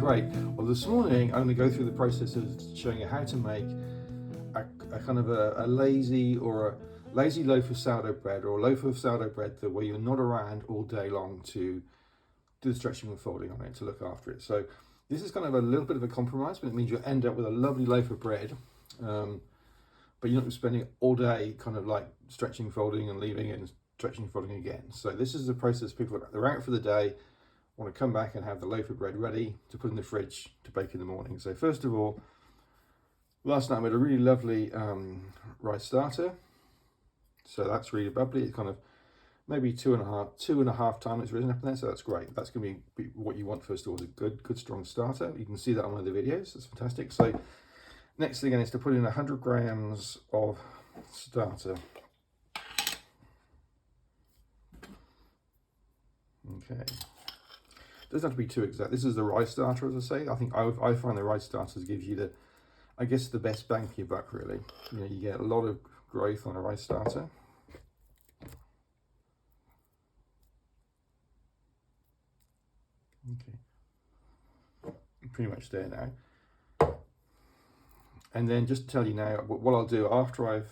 great. Well, this morning I'm going to go through the process of showing you how to make a kind of a lazy loaf of sourdough bread, or a loaf of sourdough bread that where you're not around all day long to do the stretching and folding on it, to look after it. So this is kind of a little bit of a compromise, but it means you'll end up with a lovely loaf of bread, but you're not spending all day kind of like stretching, folding and leaving it and stretching, folding again. So this is the process. People they're out for the day, want to come back and have the loaf of bread ready to put in the fridge to bake in the morning. So first of all, last night I made a really lovely rice starter. So that's really bubbly. It's kind of maybe two and a half times it's risen up in there. So that's great. That's going to be what you want first of all, is a good strong starter. You can see that on one of the videos. That's fantastic. So next thing is to put in 100 grams of starter. Okay. Doesn't have to be too exact. This is the rice starter, as I say. I think I find the rice starters gives you the, I guess, the best bang for your buck, really. You know, you get a lot of growth on a rice starter. Okay, pretty much there now. And then just to tell you now, what I'll do after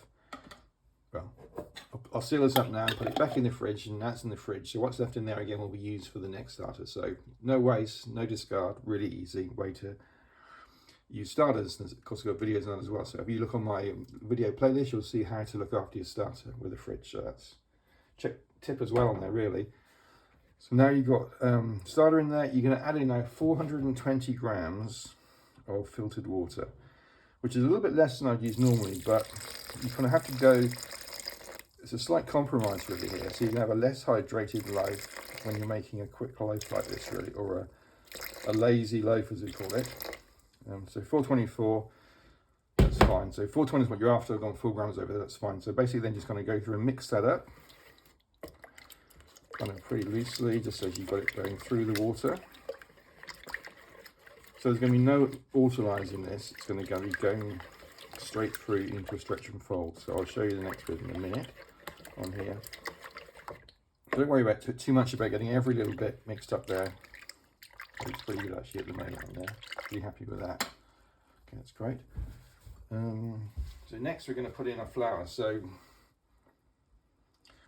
I'll seal this up now and put it back in the fridge, and that's in the fridge. So what's left in there again will be used for the next starter. So no waste, no discard, really easy way to use starters. And of course I've got videos on that as well. So if you look on my video playlist, you'll see how to look after your starter with a fridge. So that's tip as well on there, really. So now you've got starter in there. You're going to add in now 420 grams of filtered water, which is a little bit less than I'd use normally, but you kind of have to go. It's a slight compromise really here, so you can have a less hydrated loaf when you're making a quick loaf like this, really, or a lazy loaf as we call it. So 424, that's fine. So 420 is what you're after. I've gone 4 grams over there, that's fine. So basically then just kind of go through and mix that up, kind of pretty loosely, just so you've got it going through the water. So there's going to be no water lines in this. It's going to be going straight through into a stretch and fold. So I'll show you the next bit in a minute on here. So don't worry about too much about getting every little bit mixed up there. It's pretty good actually at the moment on there. Pretty happy with that. Okay, that's great. So next we're going to put in our flour. So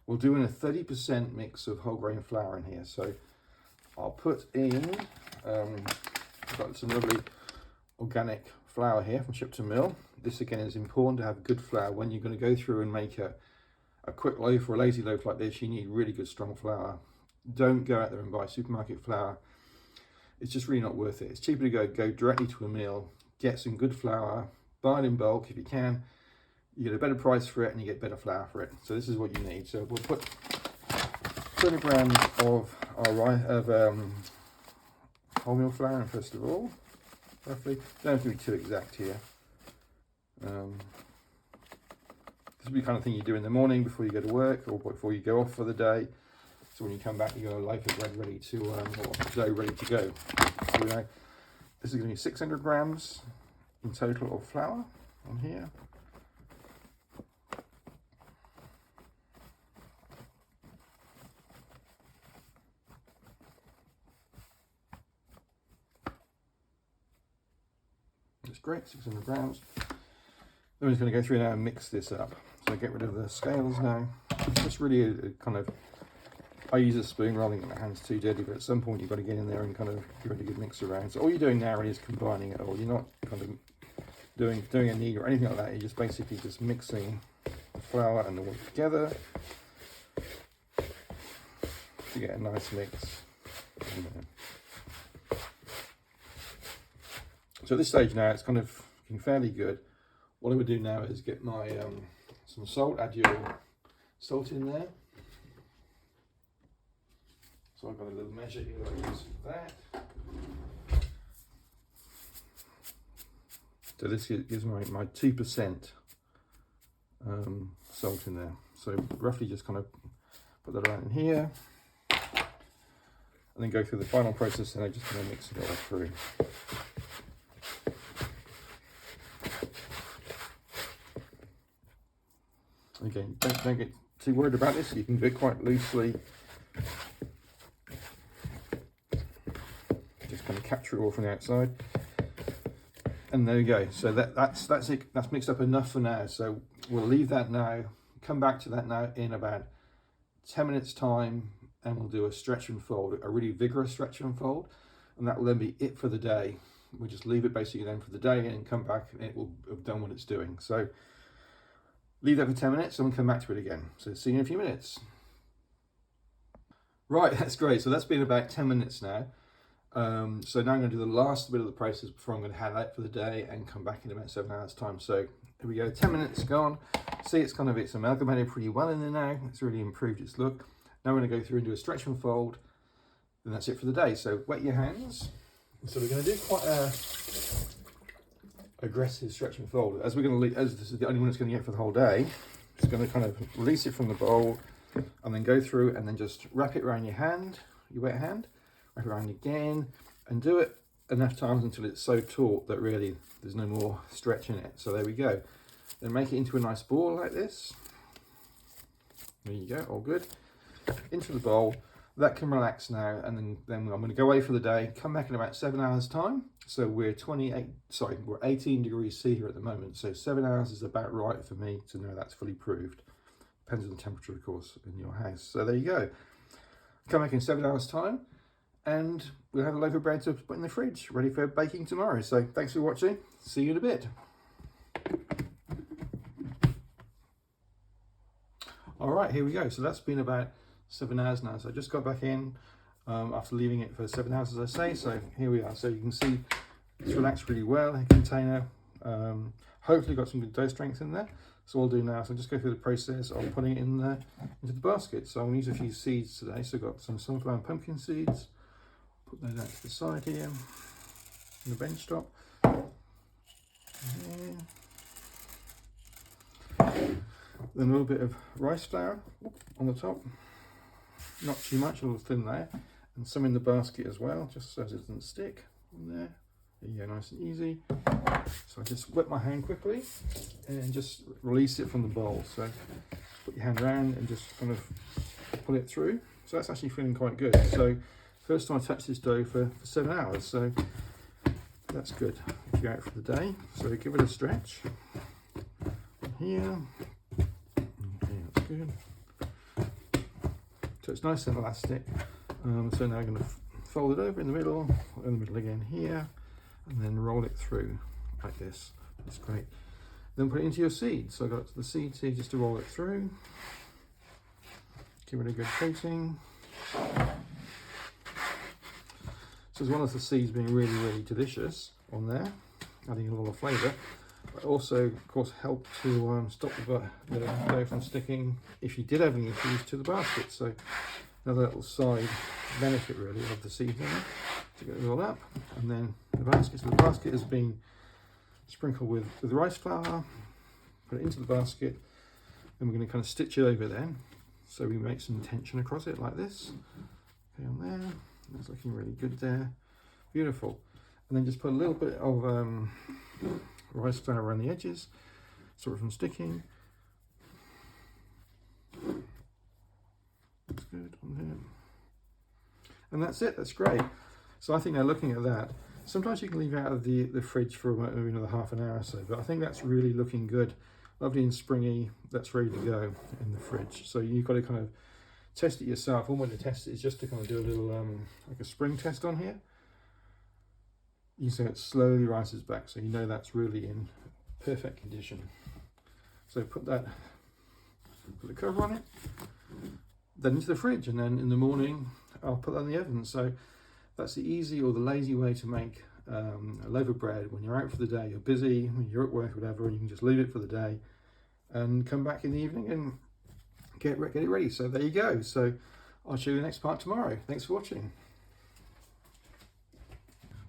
we'll do in a 30% mix of whole grain flour in here. So I'll put in, I've got some lovely organic flour here from Ship to Mill. This again is important to have good flour when you're going to go through and make a quick loaf or a lazy loaf like this. You need really good strong flour. Don't go out there and buy supermarket flour. It's just really not worth it. It's cheaper to go directly to a mill, get some good flour, buy it in bulk if you can. You get a better price for it and you get better flour for it. So this is what you need. So we'll put 20 grams of our wholemeal flour in first of all, roughly. Don't have to be too exact here. This will be the kind of thing you do in the morning before you go to work or before you go off for the day. So when you come back, you got a loaf of bread ready to, or dough ready to go. So now, this is going to be 600 grams in total of flour on here. That's great, 600 grams. Then we're going to go through now and mix this up. So get rid of the scales now. It's just really a kind of, I use a spoon rather than get my hands too dirty, but at some point you've got to get in there and kind of give it a good mix around. So all you're doing now really is combining it all. You're not kind of doing a knead or anything like that. You're just basically just mixing the flour and the water together to get a nice mix. So at this stage now, it's kind of looking fairly good. What I would do now is get my some salt, add your salt in there. So I've got a little measure here that I use for that. So this gives my 2% salt in there. So roughly just kind of put that around in here. And then go through the final process and I just kind of mix it all through. Again, don't get too worried about this. You can do it quite loosely. capture it all from the outside. And there we go. So that's it. That's mixed up enough for now. So we'll leave that now. Come back to that now in about 10 minutes time, and we'll do a stretch and fold, a really vigorous stretch and fold, and that will then be it for the day. We'll just leave it basically then for the day and come back and it will have done what it's doing. So leave that for 10 minutes and we'll come back to it again. So see you in a few minutes. Right, that's great. So that's been about 10 minutes now. So now I'm going to do the last bit of the process before I'm going to hand out for the day and come back in about 7 hours time. So here we go, 10 minutes gone. See, it's amalgamated pretty well in there now. It's really improved its look. Now we're going to go through and do a stretch and fold, and that's it for the day. So wet your hands. So we're going to do quite a aggressive stretch and fold. As this is the only one it's going to get for the whole day, it's going to kind of release it from the bowl and then go through and then just wrap it around your hand, your wet hand, wrap it around again, and do it enough times until it's so taut that really there's no more stretch in it. So there we go. Then make it into a nice ball like this. There you go, all good. Into the bowl. That can relax now, and then I'm going to go away for the day, come back in about 7 hours time. So we're 18 degrees C here at the moment. So 7 hours is about right for me to know that's fully proved. Depends on the temperature, of course, in your house. So there you go. Come back in 7 hours time, and we'll have a loaf of bread to put in the fridge, ready for baking tomorrow. So thanks for watching. See you in a bit. All right, here we go. So that's been about 7 hours now. So I just got back in after leaving it for 7 hours, as I say. So here we are. So you can see it's relaxed really well in the container. Hopefully got some good dough strength in there. So what I'll do now is I'll just go through the process of putting it into the basket. So I'm going to use a few seeds today. So I've got some sunflower and pumpkin seeds. Put those out to the side here on the bench top. Then a little bit of rice flour on the top. Not too much, a little thin there. And some in the basket as well, just so it doesn't stick in there. There you go, nice and easy. So I just wet my hand quickly and just release it from the bowl. So put your hand around and just kind of pull it through. So that's actually feeling quite good. So first time I touched this dough for 7 hours. So that's good if you're out for the day. So give it a stretch. Here. Okay, that's good. So it's nice and elastic. So now I'm going to fold it over in the middle again here, and then roll it through like this. That's great. Then put it into your seed. So I got the seeds here just to roll it through. Give it a good coating. So as well as the seeds being really, really delicious on there, adding a lot of flavour, but also, of course, help to stop the dough from sticking if you did have any issues to the basket. So another little side benefit really of the seeds in it to get it all up. And then the basket. So the basket has been sprinkled with rice flour. Put it into the basket. Then we're going to kind of stitch it over then. So we make some tension across it like this. Okay, on there. That's looking really good there. Beautiful. And then just put a little bit of rice flour around the edges, sort of from sticking. That's good on here. And that's it, that's great. So I think now looking at that, sometimes you can leave it out of the fridge for maybe another half an hour or so, but I think that's really looking good. Lovely and springy, that's ready to go in the fridge. So you've got to kind of test it yourself. One way to test it is just to kind of do a little, like a spring test on here. You see it slowly rises back, so you know that's really in perfect condition. So put the cover on it, then into the fridge, and then in the morning I'll put that in the oven. So that's the easy or the lazy way to make a loaf of bread when you're out for the day, you're busy, when you're at work, whatever, and you can just leave it for the day and come back in the evening and get it ready. So there you go. So I'll show you the next part tomorrow. Thanks for watching.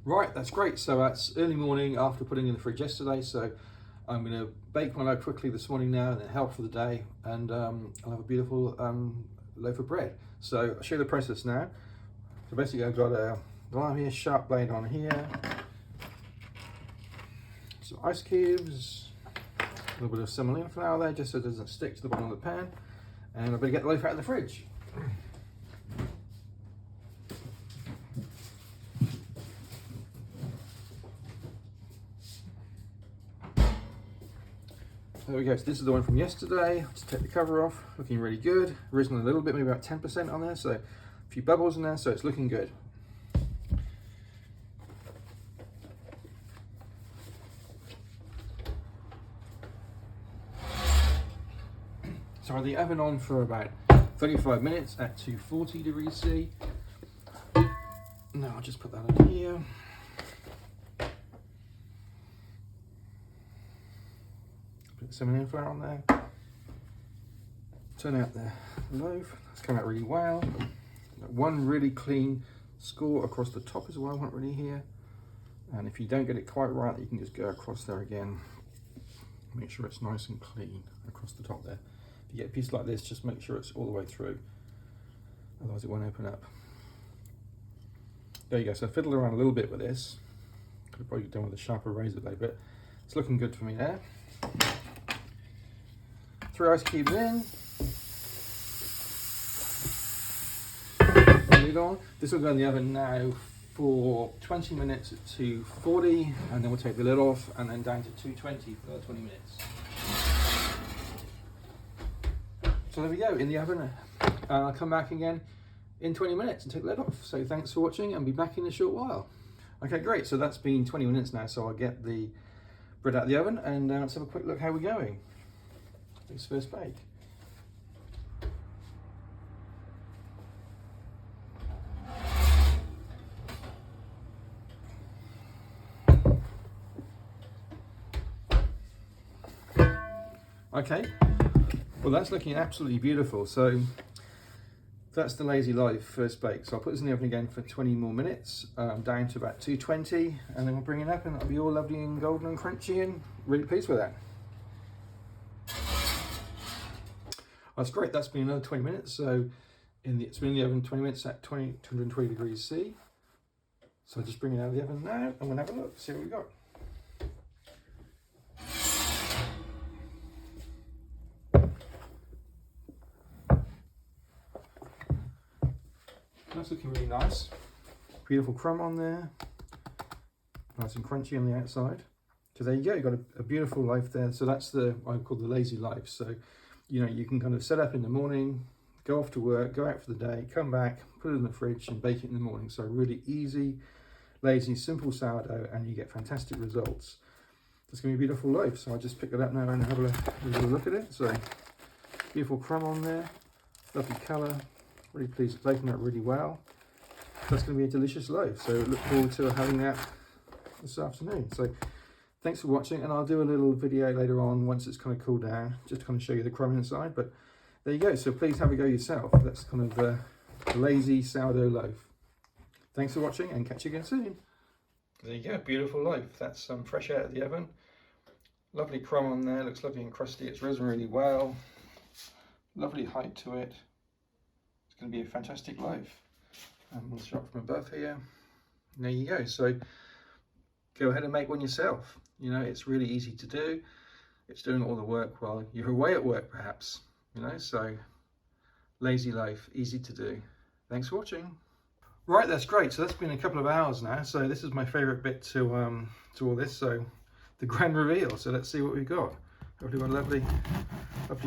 Right, that's great. So that's early morning after putting in the fridge yesterday. So I'm going to bake my loaf quickly this morning now and then help for the day, and I'll have a beautiful loaf of bread. So I'll show you the process now. So basically I've got a line here, sharp blade on here, some ice cubes, a little bit of semolina flour there just so it doesn't stick to the bottom of the pan, and I better get the loaf out of the fridge. there we go. So this is the one from yesterday. I'll just take the cover off. Looking really good. Risen a little bit, maybe about 10% on there. So a few bubbles in there, so it's looking good. So I had the oven on for about 35 minutes at 240 degrees C. Now I'll just put that on here. Put some cinnamon flour on there. Turn out the loaf. It's come out really well. One really clean score across the top is what I want really here. And if you don't get it quite right, you can just go across there again. Make sure it's nice and clean across the top there. If you get a piece like this, just make sure it's all the way through. Otherwise it won't open up. There you go, so I fiddled around a little bit with this. Could have probably done with a sharper razor blade, but it's looking good for me there. 3 ice cubes in. Lid on. This will go in the oven now for 20 minutes at 240, and then we'll take the lid off and then down to 220 for 20 minutes. So there we go, in the oven. I'll come back again in 20 minutes and take the lid off. So thanks for watching and be back in a short while. Okay, great. So that's been 20 minutes now. So I'll get the bread out of the oven and let's have a quick look how we're going. This first bake. Okay, well that's looking absolutely beautiful. So that's the Lazy Life first bake. So I'll put this in the oven again for 20 more minutes, down to about 220, and then we'll bring it up and it'll be all lovely and golden and crunchy, and really pleased with that. That's great, that's been another 20 minutes. So it's been in the oven 20 minutes at 220 degrees C. So I'll just bring it out of the oven now and we'll have a look, see what we got. That's looking really nice. Beautiful crumb on there. Nice and crunchy on the outside. So there you go, you've got a beautiful loaf there. So that's what I call the Lazy Life. So, you know, you can kind of set up in the morning, go off to work, go out for the day, come back, put it in the fridge and bake it in the morning. So really easy, lazy, simple sourdough, and you get fantastic results. It's going to be a beautiful loaf. So I'll just pick it up now and have a look at it. So beautiful crumb on there, lovely colour. Really pleased it's baking out really well. That's going to be a delicious loaf. So look forward to having that this afternoon. So thanks for watching, and I'll do a little video later on once it's kind of cooled down, just to kind of show you the crumb inside. But there you go. So please have a go yourself. That's kind of a lazy sourdough loaf. Thanks for watching, and catch you again soon. There you go, beautiful loaf. That's fresh out of the oven. Lovely crumb on there. Looks lovely and crusty. It's risen really well. Lovely height to it. Going to be a fantastic loaf. We'll shot from above here. And there you go. So go ahead and make one yourself. You know, it's really easy to do. It's doing all the work while you're away at work, perhaps. You know, so Lazy Loaf, easy to do. Thanks for watching. Right, that's great. So that's been a couple of hours now. So this is my favourite bit to all this. So the grand reveal. So let's see what we've got. We've got a lovely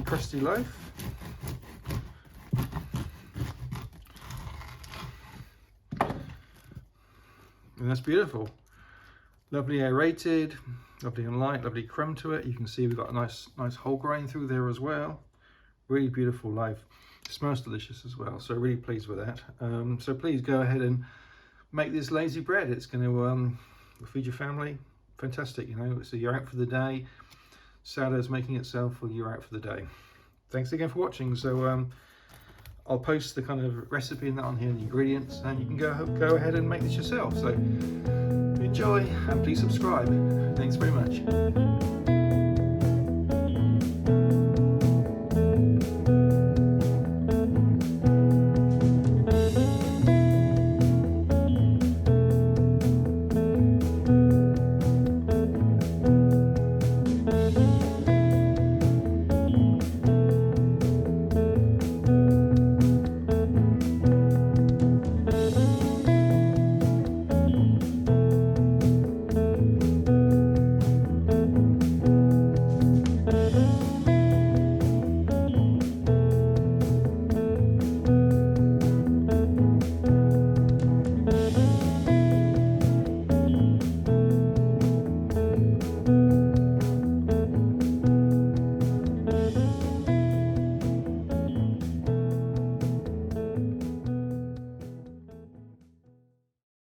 crusty loaf. And that's beautiful. Lovely aerated, lovely and light, lovely crumb to it. You can see we've got a nice whole grain through there as well. Really beautiful loaf. It smells delicious as well, so really pleased with that. So please go ahead and make this lazy bread. It's going to feed your family. Fantastic, you know. So you're out for the day. Sourdough's making itself while you're out for the day. Thanks again for watching. So I'll post the kind of recipe and that on here, and the ingredients, and you can go ahead and make this yourself. So enjoy, and please subscribe. Thanks very much.